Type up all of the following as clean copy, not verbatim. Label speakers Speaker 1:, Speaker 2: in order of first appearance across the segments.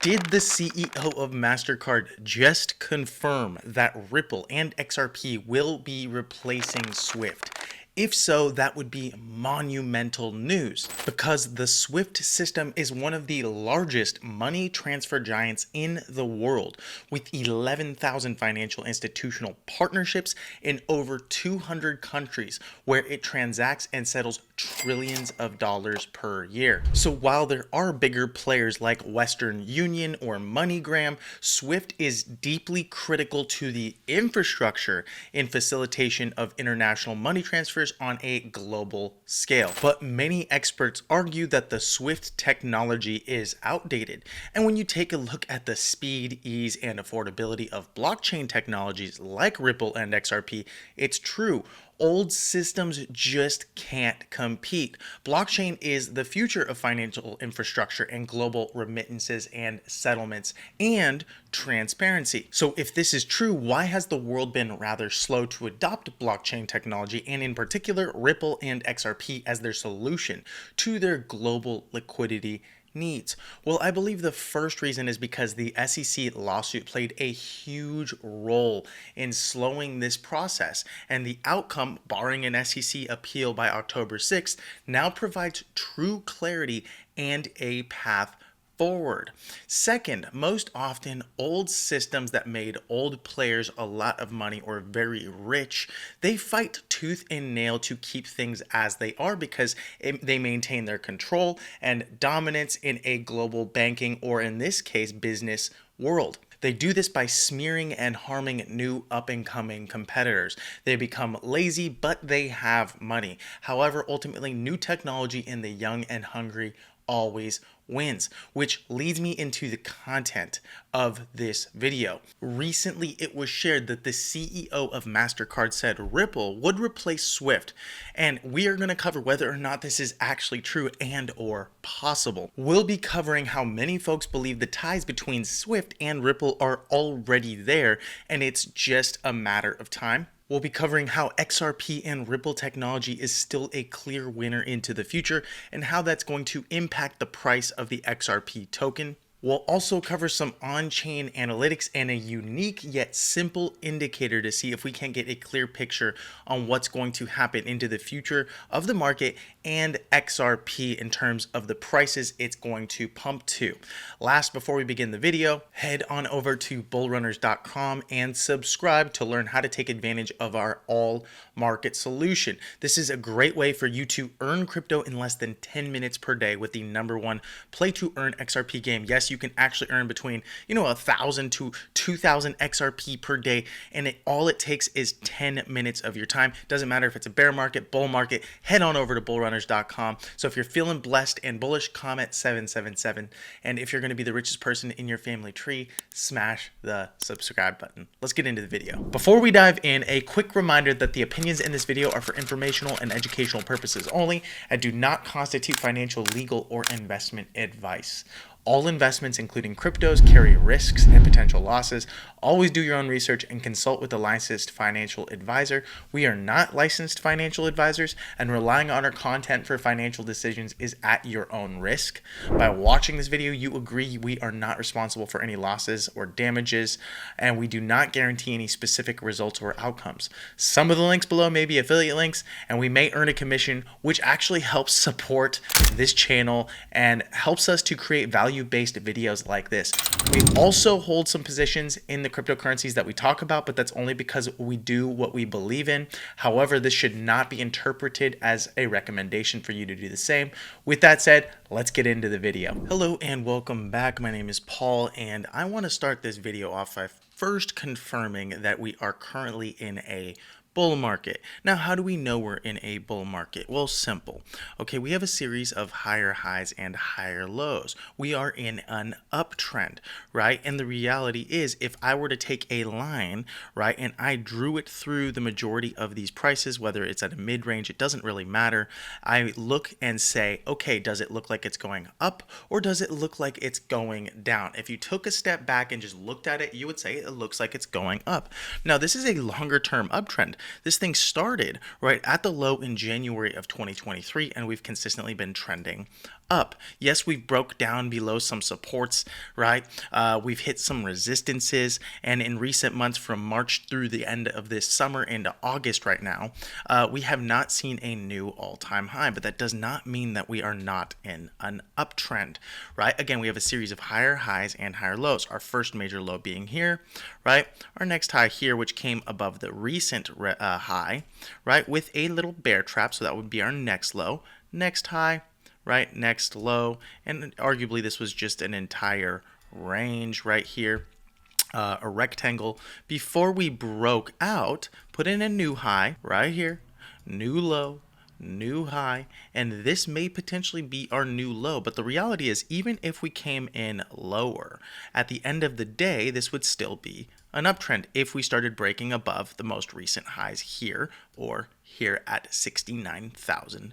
Speaker 1: Did the CEO of MasterCard just confirm that Ripple and XRP will be replacing SWIFT? If so, that would be monumental news because the SWIFT system is one of the largest money transfer giants in the world, with 11,000 financial institutional partnerships in over 200 countries where it transacts and settles trillions of dollars per year. So while there are bigger players like Western Union or MoneyGram, SWIFT is deeply critical to the infrastructure in facilitation of international money transfers on a global scale. But many experts argue that the SWIFT technology is outdated. And when you take a look at the speed, ease, and affordability of blockchain technologies like Ripple and XRP, it's true. Old systems just can't compete. Blockchain is the future of financial infrastructure and global remittances and settlements and transparency. So if this is true, why has the world been rather slow to adopt blockchain technology, and in particular Ripple and XRP as their solution to their global liquidity needs? Well, I believe the first reason is because the SEC lawsuit played a huge role in slowing this process, and the outcome, barring an SEC appeal by October 6th, now provides true clarity and a path forward. Second, most often old systems that made old players a lot of money or very rich, they fight tooth and nail to keep things as they are because they maintain their control and dominance in a global banking, or in this case, business world. They do this by smearing and harming new up-and-coming competitors. They become lazy, but they have money. However, ultimately, new technology in the young and hungry always wins, which leads me into the content of this video. Recently, it was shared that the CEO of MasterCard said Ripple would replace SWIFT, and we are going to cover whether or not this is actually true and or possible. We'll be covering how many folks believe the ties between SWIFT and Ripple are already there, and it's just a matter of time. We'll be covering how XRP and Ripple technology is still a clear winner into the future and how that's going to impact the price of the XRP token. We'll also cover some on-chain analytics and a unique yet simple indicator to see if we can get a clear picture on what's going to happen into the future of the market and XRP in terms of the prices it's going to pump to. Last, before we begin the video, head on over to bullrunners.com and subscribe to learn how to take advantage of our all market solution. This is a great way for you to earn crypto in less than 10 minutes per day with the #1 play to earn XRP game. Yes, you can actually earn between 1,000 to 2,000 XRP per day, and all it takes is 10 minutes of your time. Doesn't matter if it's a bear market, bull market. Head on over to bullrunners.com. So if you're feeling blessed and bullish, comment 777, and if you're going to be the richest person in your family tree, smash the subscribe button. Let's get into the video. Before we dive in, a quick reminder that the opinions in this video are for informational and educational purposes only and do not constitute financial, legal, or investment advice. All investments, including cryptos, carry risks and potential losses. Always do your own research and consult with a licensed financial advisor. We are not licensed financial advisors, and relying on our content for financial decisions is at your own risk. By watching this video, you agree we are not responsible for any losses or damages, and we do not guarantee any specific results or outcomes. Some of the links below may be affiliate links, and we may earn a commission, which actually helps support this channel and helps us to create value-based videos like this. We also hold some positions in the cryptocurrencies that we talk about, but that's only because we do what we believe in. However, this should not be interpreted as a recommendation for you to do the same. With that said, let's get into the video. Hello and welcome back. My name is Paul, and I want to start this video off by first confirming that we are currently in a bull market. Now, how do we know we're in a bull market? Well, simple. Okay, we have a series of higher highs and higher lows. We are in an uptrend, right? And the reality is, if I were to take a line, right, and I drew it through the majority of these prices, whether it's at a mid-range, it doesn't really matter. I look and say, okay, does it look like it's going up or does it look like it's going down? If you took a step back and just looked at it, you would say it looks like it's going up. Now, this is a longer term uptrend. This thing started right at the low in January of 2023, and we've consistently been trending up. Yes, we've broke down below some supports, right? We've hit some resistances, and in recent months from March through the end of this summer into August right now, we have not seen a new all-time high, but that does not mean that we are not in an uptrend, right? Again, we have a series of higher highs and higher lows. Our first major low being here, right? Our next high here, which came above the recent high, right? With a little bear trap, so that would be our next low. Next high, right? Next low, and arguably this was just an entire range right here, a rectangle, before we broke out, put in a new high right here, new low, new high, and this may potentially be our new low. But the reality is, even if we came in lower, at the end of the day, this would still be an uptrend if we started breaking above the most recent highs here or here at $69,000.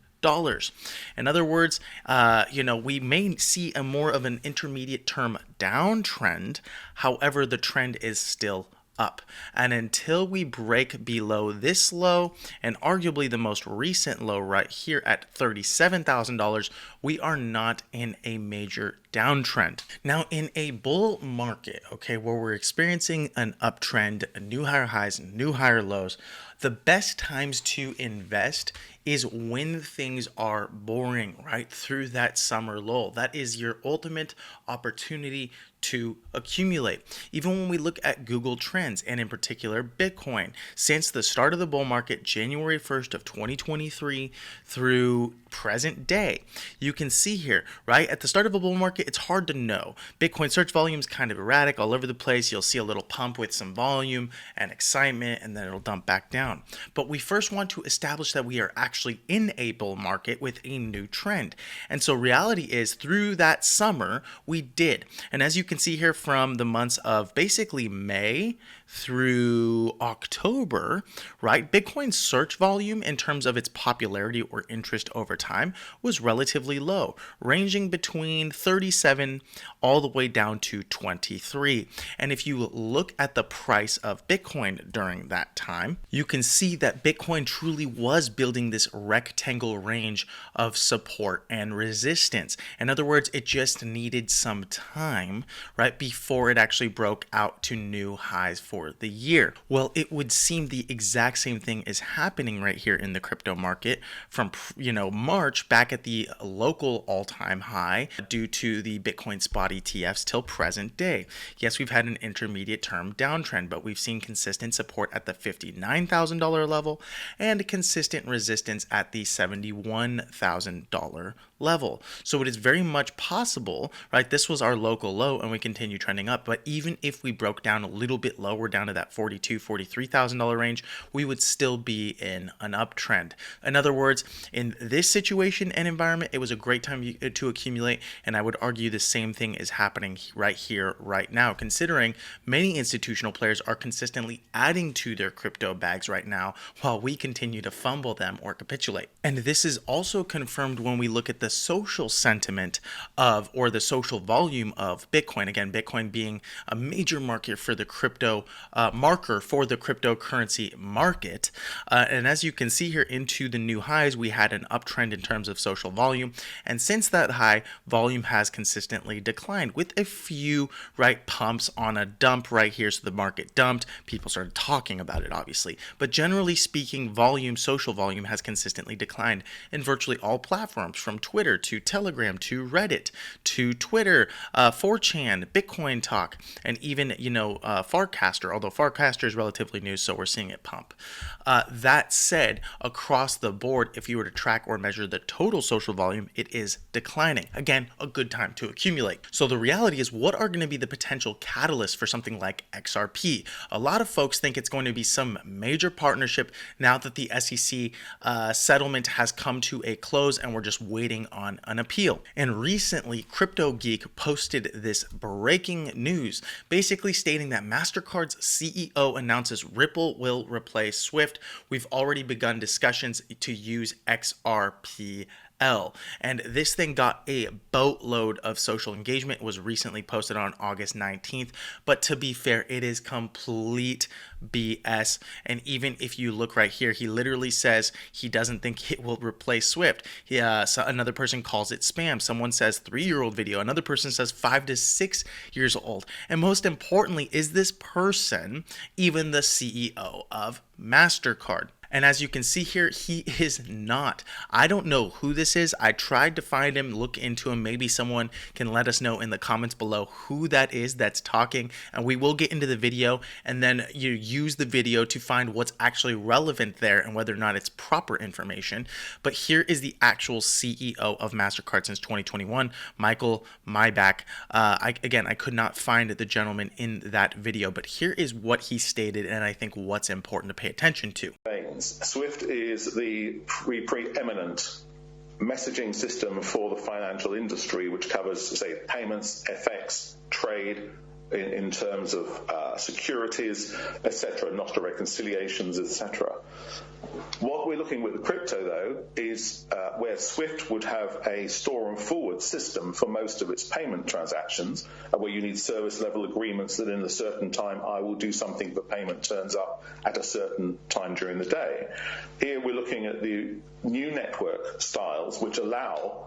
Speaker 1: In other words, we may see a more of an intermediate term downtrend. However, the trend is still up. And until we break below this low, and arguably the most recent low right here at $37,000, we are not in a major downtrend. Now, in a bull market, okay, where we're experiencing an uptrend, new higher highs, new higher lows, the best times to invest is when things are boring, right? Through that summer lull. That is your ultimate opportunity to accumulate. Even when we look at Google Trends, and in particular Bitcoin, since the start of the bull market, January 1st of 2023 through present day, you can see here, right? At the start of a bull market, it's hard to know. Bitcoin search volume is kind of erratic all over the place. You'll see a little pump with some volume and excitement, and then it'll dump back down. But we first want to establish that we are actually in a bull market with a new trend. And so reality is, through that summer, we did. And as you can see here, from the months of basically May through October, right, Bitcoin search volume in terms of its popularity or interest over time was relatively low, ranging between 37 all the way down to 23. And if you look at the price of Bitcoin during that time, you can see that Bitcoin truly was building this rectangle range of support and resistance. In other words, it just needed some time, right, before it actually broke out to new highs for the year. Well, it would seem the exact same thing is happening right here in the crypto market from, March back at the local all-time high due to the Bitcoin spot ETFs till present day. Yes, we've had an intermediate term downtrend, but we've seen consistent support at the $59,000 level and consistent resistance at the $71,000 level. So it is very much possible, right? This was our local low and we continue trending up. But even if we broke down a little bit lower down to that $42,000, $43,000 range, we would still be in an uptrend. In other words, in this situation and environment, it was a great time to accumulate. And I would argue the same thing is happening right here, right now, considering many institutional players are consistently adding to their crypto bags right now while we continue to fumble them or capitulate. And this is also confirmed when we look at the social sentiment of, or the social volume of Bitcoin. Again, Bitcoin being a major market for the crypto marker for the cryptocurrency market. And as you can see here into the new highs, we had an uptrend in terms of social volume. And since that high, volume has consistently declined with a few, right, pumps on a dump right here. So the market dumped, people started talking about it, obviously. But generally speaking, volume, social volume has consistently declined in virtually all platforms, from Twitter to Telegram to Reddit to Twitter, 4chan, Bitcoin Talk, and even, Farcaster, although Farcaster is relatively new, so we're seeing it pump. That said, across the board, if you were to track or measure the total social volume, it is declining. Again, a good time to accumulate. So the reality is, what are going to be the potential catalysts for something like XRP? A lot of folks think it's going to be some major partnership now that the SEC settlement has come to a close and we're just waiting on an appeal. And recently, Crypto Geek posted this breaking news, basically stating that MasterCard's CEO announces Ripple will replace Swift. We've already begun discussions to use XRP And this thing got a boatload of social engagement. It was recently posted on August 19th. But to be fair, it is complete BS. And even if you look right here, he literally says he doesn't think it will replace Swift. So another person calls it spam. Someone says 3-year-old video. Another person says 5 to 6 years old. And most importantly, is this person even the CEO of MasterCard? And as you can see here, he is not. I don't know who this is. I tried to find him, look into him. Maybe someone can let us know in the comments below who that is that's talking. And we will get into the video, and then you use the video to find what's actually relevant there and whether or not it's proper information. But here is the actual CEO of MasterCard since 2021, Michael Maybach. I could not find the gentleman in that video, but here is what he stated, and I think what's important to pay attention to.
Speaker 2: Swift is the preeminent messaging system for the financial industry, which covers, say, payments, FX, trade, in terms of securities, etc., nostra reconciliations, etc. What we're looking with the crypto, though, is where Swift would have a store and forward system for most of its payment transactions, where you need service level agreements that in a certain time I will do something, the payment turns up at a certain time during the day. Here we're looking at the new network styles, which allow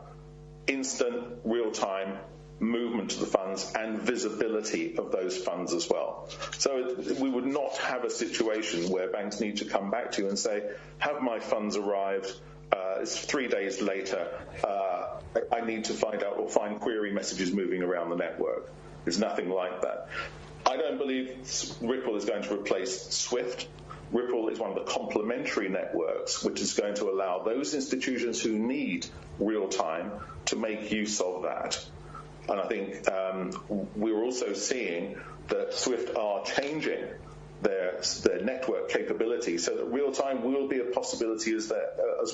Speaker 2: instant, real-time movement of the funds and visibility of those funds as well. So we would not have a situation where banks need to come back to you and say, have my funds arrived? It's 3 days later. I need to find out or find query messages moving around the network. There's nothing like that. I don't believe Ripple is going to replace Swift. Ripple is one of the complementary networks which is going to allow those institutions who need real time to make use of that. And I think we're also seeing that Swift are changing their network capability so that real time will be a possibility as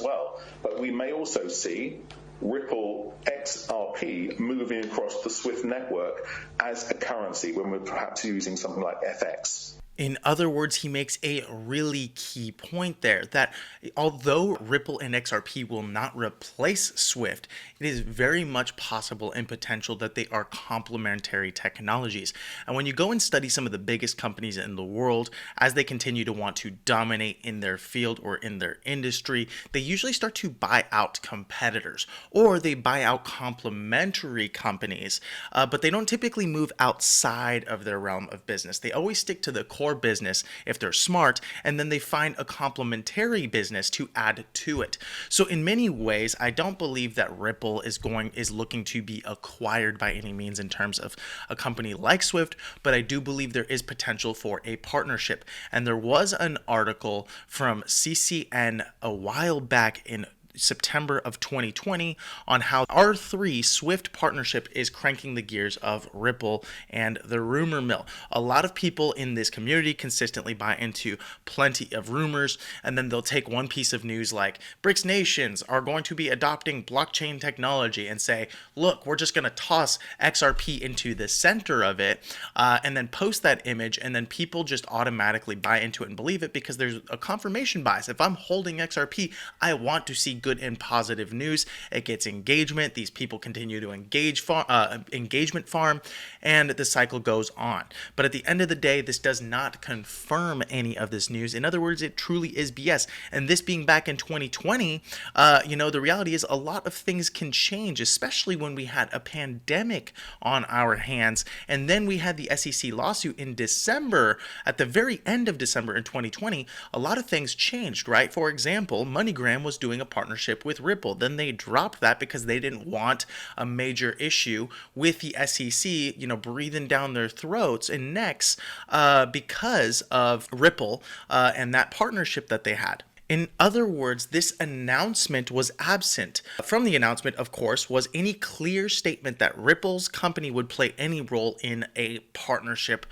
Speaker 2: well. But we may also see Ripple XRP moving across the Swift network as a currency when we're perhaps using something like FX.
Speaker 1: In other words, he makes a really key point there that although Ripple and XRP will not replace Swift, it is very much possible and potential that they are complementary technologies. And when you go and study some of the biggest companies in the world, as they continue to want to dominate in their field or in their industry, they usually start to buy out competitors or they buy out complementary companies, but they don't typically move outside of their realm of business. They always stick to the core business if they're smart, and then they find a complementary business to add to it. So in many ways, I don't believe that Ripple is looking to be acquired by any means in terms of a company like Swift, but I do believe there is potential for a partnership. And there was an article from CCN a while back in September of 2020 on how R3 Swift partnership is cranking the gears of Ripple and the rumor mill. A lot of people in this community consistently buy into plenty of rumors, and then they'll take one piece of news like BRICS nations are going to be adopting blockchain technology and say, look, we're just going to toss XRP into the center of it, and then post that image, and then people just automatically buy into it and believe it because there's a confirmation bias. If I'm holding XRP, I want to see good and positive news. It gets engagement. These people continue to engagement farm, and the cycle goes on. But at the end of the day, this does not confirm any of this news. In other words, it truly is BS. And this being back in 2020, the reality is a lot of things can change, especially when we had a pandemic on our hands. And then we had the SEC lawsuit in December, at the very end of December in 2020. A lot of things changed, right? For example, MoneyGram was doing a partnership with Ripple. Then they dropped that because they didn't want a major issue with the SEC, breathing down their throats and necks because of Ripple and that partnership that they had. In other words, this announcement was absent. From the announcement, of course, was any clear statement that Ripple's company would play any role in a partnership,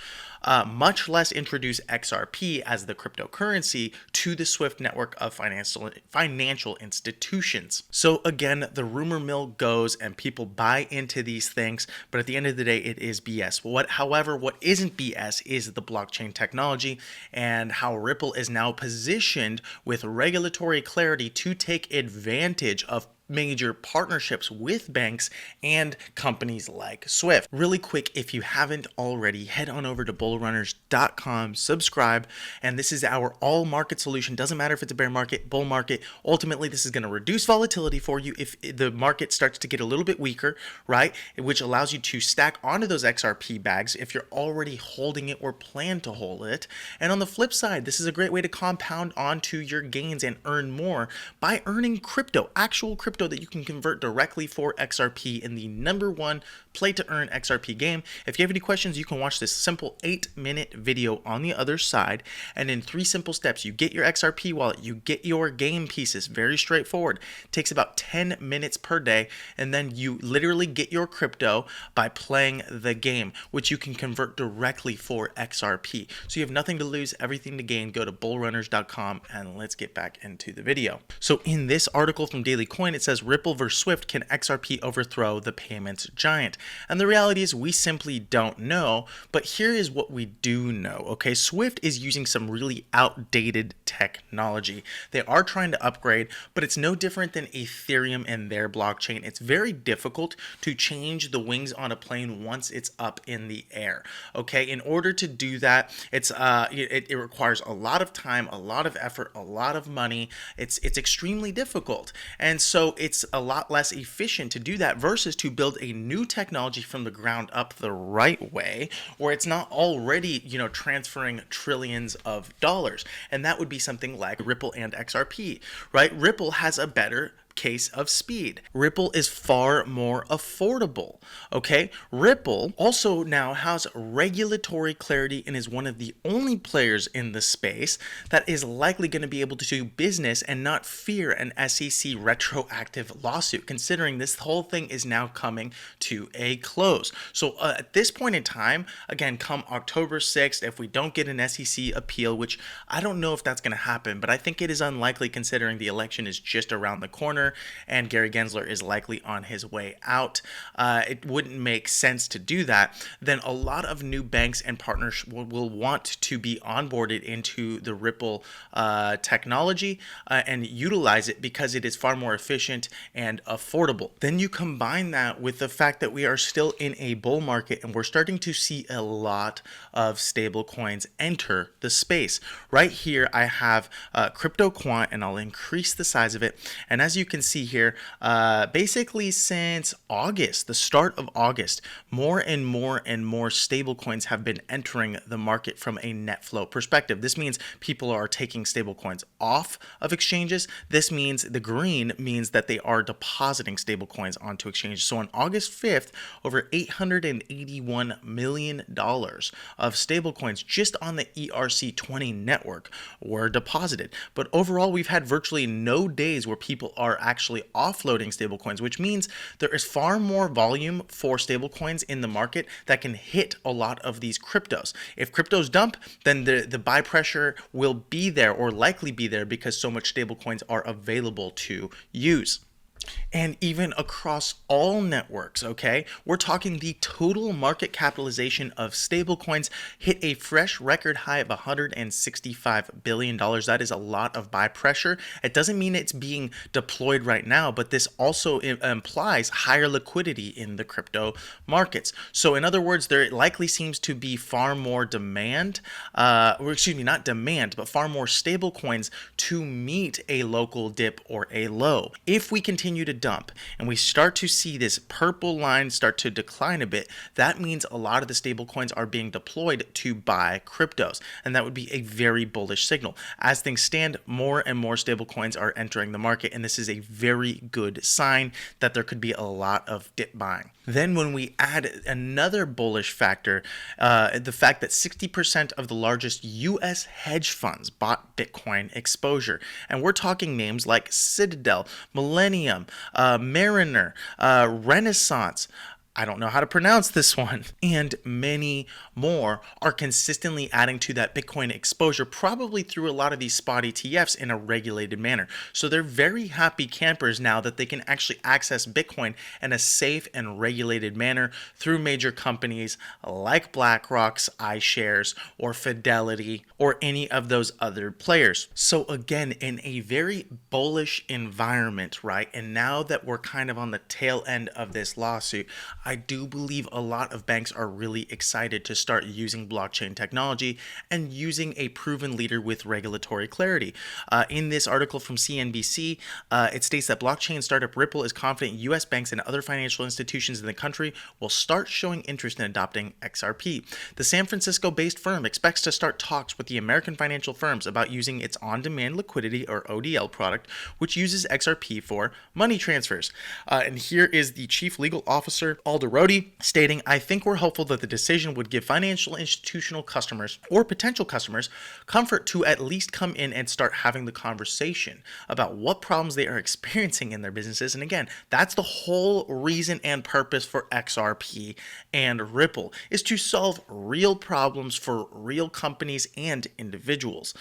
Speaker 1: much less introduce XRP as the cryptocurrency to the SWIFT network of financial institutions. So again, the rumor mill goes and people buy into these things, but at the end of the day, it is BS. However, what isn't BS is the blockchain technology and how Ripple is now positioned with regulatory clarity to take advantage of major partnerships with banks and companies like Swift. Really quick, if you haven't already, head on over to bullrunners.com, subscribe, and this is our all market solution. Doesn't matter if it's a bear market, bull market. Ultimately, this is going to reduce volatility for you if the market starts to get a little bit weaker, right? Which allows you to stack onto those XRP bags if you're already holding it or plan to hold it. And on the flip side, this is a great way to compound onto your gains and earn more by earning crypto, actual crypto that you can convert directly for XRP in the #1 play to earn XRP game. If you have any questions, you can watch this simple 8-minute video on the other side. And in 3 simple steps, you get your XRP wallet, you get your game pieces, very straightforward. It takes about 10 minutes per day. And then you literally get your crypto by playing the game, which you can convert directly for XRP. So you have nothing to lose, everything to gain. Go to bullrunners.com and let's get back into the video. So in this article from Daily Coin, it says Ripple versus Swift, can XRP overthrow the payments giant? And the reality is we simply don't know, but here is what we do know. Okay, Swift is using some really outdated technology. They are trying to upgrade, but it's no different than Ethereum and their blockchain. It's very difficult to change the wings on a plane once it's up in the air. Okay, in order to do that, it requires a lot of time, a lot of effort, a lot of money. It's extremely difficult, and so it's a lot less efficient to do that versus to build a new technology from the ground up the right way, where it's not already, transferring trillions of dollars. And that would be something like Ripple and XRP, right? Ripple has a better case of speed. Ripple is far more affordable. Okay, Ripple also now has regulatory clarity and is one of the only players in the space that is likely going to be able to do business and not fear an SEC retroactive lawsuit, considering this whole thing is now coming to a close. So at this point in time, again, come October 6th, if we don't get an SEC appeal, which I don't know if that's going to happen, but I think it is unlikely considering the election is just around the corner and Gary Gensler is likely on his way out, it wouldn't make sense to do that. Then a lot of new banks and partners will want to be onboarded into the Ripple technology and utilize it because it is far more efficient and affordable. Then you combine that with the fact that we are still in a bull market and we're starting to see a lot of stable coins enter the space. Right here I have Crypto Quant, and I'll increase the size of it. And as you can see here, basically since August, the start of August, more and more stable coins have been entering the market from a net flow perspective. This means people are taking stable coins off of exchanges. This means the green means that they are depositing stable coins onto exchanges. So on August 5th, over $881 million of stable coins just on the ERC20 network were deposited. But overall, we've had virtually no days where people are actually offloading stablecoins, which means there is far more volume for stablecoins in the market that can hit a lot of these cryptos. If cryptos dump, then the buy pressure will be there or likely be there because so much stablecoins are available to use. And even across all networks, okay, we're talking the total market capitalization of stablecoins hit a fresh record high of $165 billion. That is a lot of buy pressure. It doesn't mean it's being deployed right now, but this also implies higher liquidity in the crypto markets. So in other words, there likely seems to be far more demand, not demand, but far more stablecoins to meet a local dip or a low. If we continue to dump and we start to see this purple line start to decline a bit, that means a lot of the stable coins are being deployed to buy cryptos, and that would be a very bullish signal. As things stand, more and more stable coins are entering the market, and this is a very good sign that there could be a lot of dip buying. Then when we add another bullish factor, the fact that 60% of the largest US hedge funds bought Bitcoin exposure, and we're talking names like Citadel, Millennium, Mariner, Renaissance, I don't know how to pronounce this one, and many more are consistently adding to that Bitcoin exposure, probably through a lot of these spot ETFs in a regulated manner. So they're very happy campers now that they can actually access Bitcoin in a safe and regulated manner through major companies like BlackRock's iShares or Fidelity or any of those other players. So again, in a very bullish environment, right? And now that we're kind of on the tail end of this lawsuit, I do believe a lot of banks are really excited to start using blockchain technology and using a proven leader with regulatory clarity. In this article from CNBC, it states that blockchain startup Ripple is confident U.S. banks and other financial institutions in the country will start showing interest in adopting XRP. The San Francisco-based firm expects to start talks with the American financial firms about using its on-demand liquidity or ODL product, which uses XRP for money transfers. And here is the chief legal officer, Alderodi, stating, "I think we're hopeful that the decision would give financial institutional customers or potential customers comfort to at least come in and start having the conversation about what problems they are experiencing in their businesses." And again, that's the whole reason and purpose for XRP and Ripple, is to solve real problems for real companies and individuals.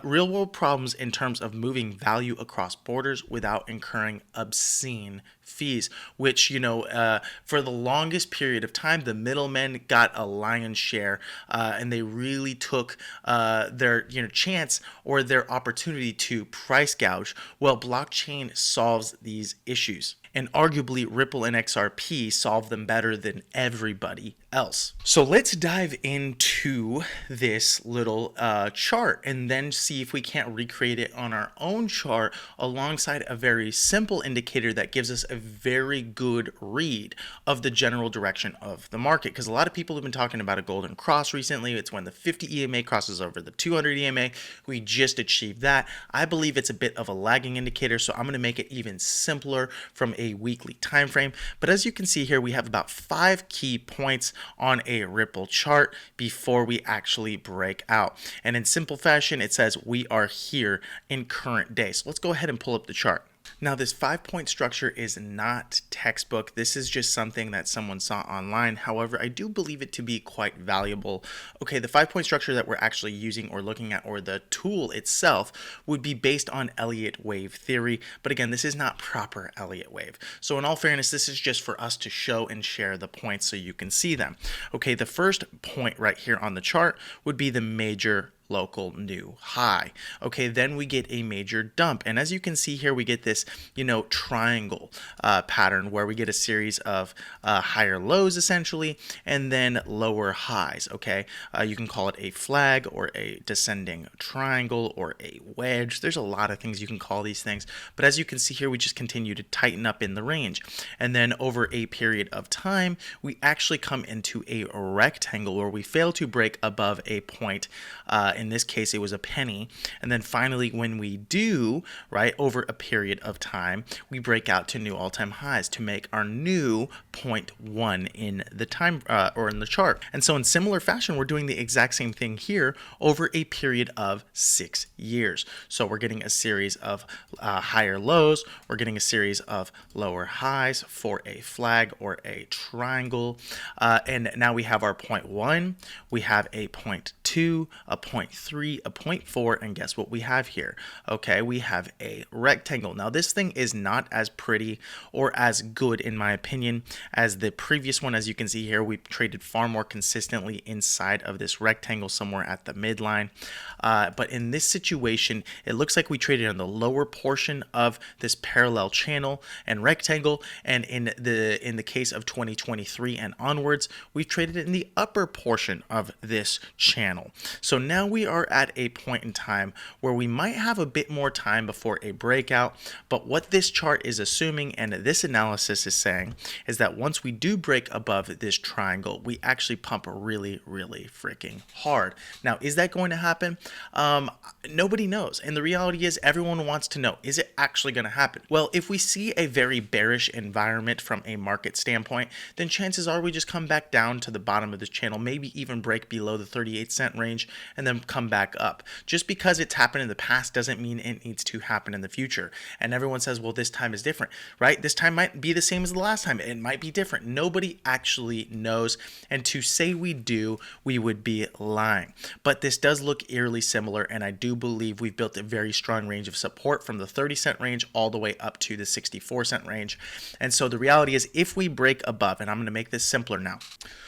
Speaker 1: Real world problems in terms of moving value across borders without incurring obscene fees, which, for the longest period of time, the middlemen got a lion's share, and they really took their chance or their opportunity to price gouge. Well, blockchain solves these issues. And arguably, Ripple and XRP solve them better than everybody else. So let's dive into this little chart and then see if we can't recreate it on our own chart alongside a very simple indicator that gives us a very good read of the general direction of the market. Because a lot of people have been talking about a golden cross recently. It's when the 50 EMA crosses over the 200 EMA. We just achieved that. I believe it's a bit of a lagging indicator, so I'm going to make it even simpler from a weekly time frame. But as you can see here, we have about 5 key points on a Ripple chart before we actually break out. And in simple fashion, it says we are here in current day. So let's go ahead and pull up the chart. Now, this 5-point structure is not textbook. This is just something that someone saw online. However, I do believe it to be quite valuable. Okay, the 5-point structure that we're actually using or looking at, or the tool itself, would be based on Elliott wave theory. But again, this is not proper Elliott wave. So in all fairness, this is just for us to show and share the points so you can see them. Okay, the first point right here on the chart would be the major local new high. Okay, then we get a major dump, and as you can see here, we get this triangle pattern where we get a series of higher lows essentially, and then lower highs. Okay, you can call it a flag or a descending triangle or a wedge. There's a lot of things you can call these things, but as you can see here, we just continue to tighten up in the range, and then over a period of time, we actually come into a rectangle where we fail to break above a point. In this case, it was a penny. And then finally, when we do, right, over a period of time, we break out to new all-time highs to make our new 0.1 in the time or in the chart. And so in similar fashion, we're doing the exact same thing here over a period of 6 years. So we're getting a series of higher lows. We're getting a series of lower highs for a flag or a triangle. And now we have our 0.1. We have a 0.2, a 0.3, a 0.4, and guess what we have here? Okay, we have a rectangle. Now this thing is not as pretty or as good in my opinion as the previous one. As you can see here, we traded far more consistently inside of this rectangle somewhere at the midline. But in this situation, it looks like we traded on the lower portion of this parallel channel and rectangle, and in the case of 2023 and onwards, we traded in the upper portion of this channel. So now we are at a point in time where we might have a bit more time before a breakout, but what this chart is assuming and this analysis is saying is that once we do break above this triangle, we actually pump really, really freaking hard. Now, is that going to happen? Nobody knows. And the reality is everyone wants to know, is it actually going to happen? Well, if we see a very bearish environment from a market standpoint, then chances are we just come back down to the bottom of this channel, maybe even break below the 38 cent 30% range and then come back up. Just because it's happened in the past doesn't mean it needs to happen in the future. And everyone says, well, this time is different, right? This time might be the same as the last time. It might be different. Nobody actually knows. And to say we do, we would be lying. But this does look eerily similar. And I do believe we've built a very strong range of support from the 30-cent range all the way up to the 64-cent range. And so the reality is, if we break above, and I'm going to make this simpler now.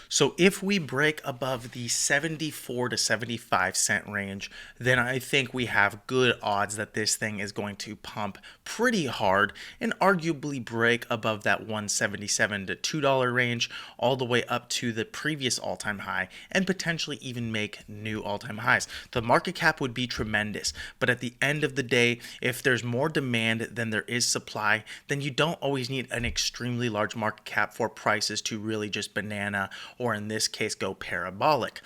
Speaker 1: So if we break above the 74 to 75 cent range, then I think we have good odds that this thing is going to pump pretty hard and arguably break above that 177 to $2 range all the way up to the previous all-time high and potentially even make new all-time highs. The market cap would be tremendous, but at the end of the day, if there's more demand than there is supply, then you don't always need an extremely large market cap for prices to really just banana, or in this case, go parabolic.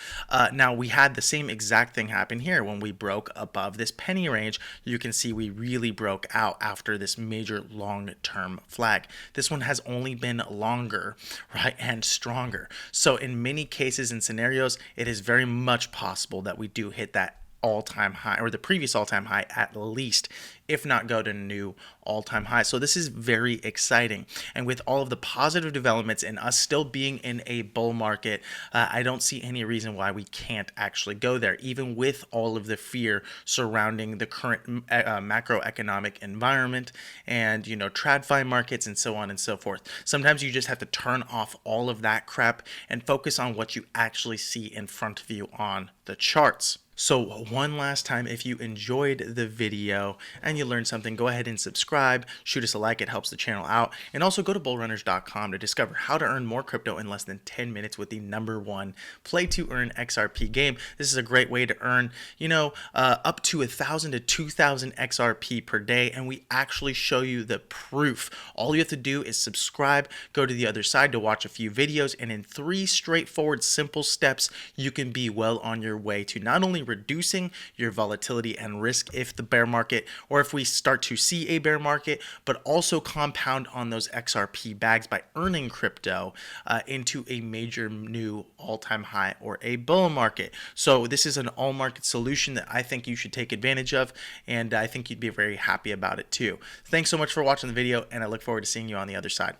Speaker 1: Now, we had the same exact thing happen here when we broke above this penny range. You can see we really broke out after this major long-term flag. This one has only been longer, right, and stronger. So in many cases and scenarios, it is very much possible that we do hit that all-time high, or the previous all-time high at least, if not go to new all-time high. So this is very exciting. And with all of the positive developments and us still being in a bull market, I don't see any reason why we can't actually go there, even with all of the fear surrounding the current macroeconomic environment and, TradFi markets and so on and so forth. Sometimes you just have to turn off all of that crap and focus on what you actually see in front of you on the charts. So one last time, if you enjoyed the video and you learned something, go ahead and subscribe, shoot us a like, it helps the channel out, and also go to bullrunners.com to discover how to earn more crypto in less than 10 minutes with the #1 play to earn XRP game. This is a great way to earn, up to 1,000 to 2,000 XRP per day, and we actually show you the proof. All you have to do is subscribe, go to the other side to watch a few videos, and in 3 straightforward, simple steps, you can be well on your way to not only reducing your volatility and risk if the bear market, or if we start to see a bear market, but also compound on those XRP bags by earning crypto into a major new all-time high or a bull market. So this is an all market solution that I think you should take advantage of, and I think you'd be very happy about it too. Thanks so much for watching the video, and I look forward to seeing you on the other side.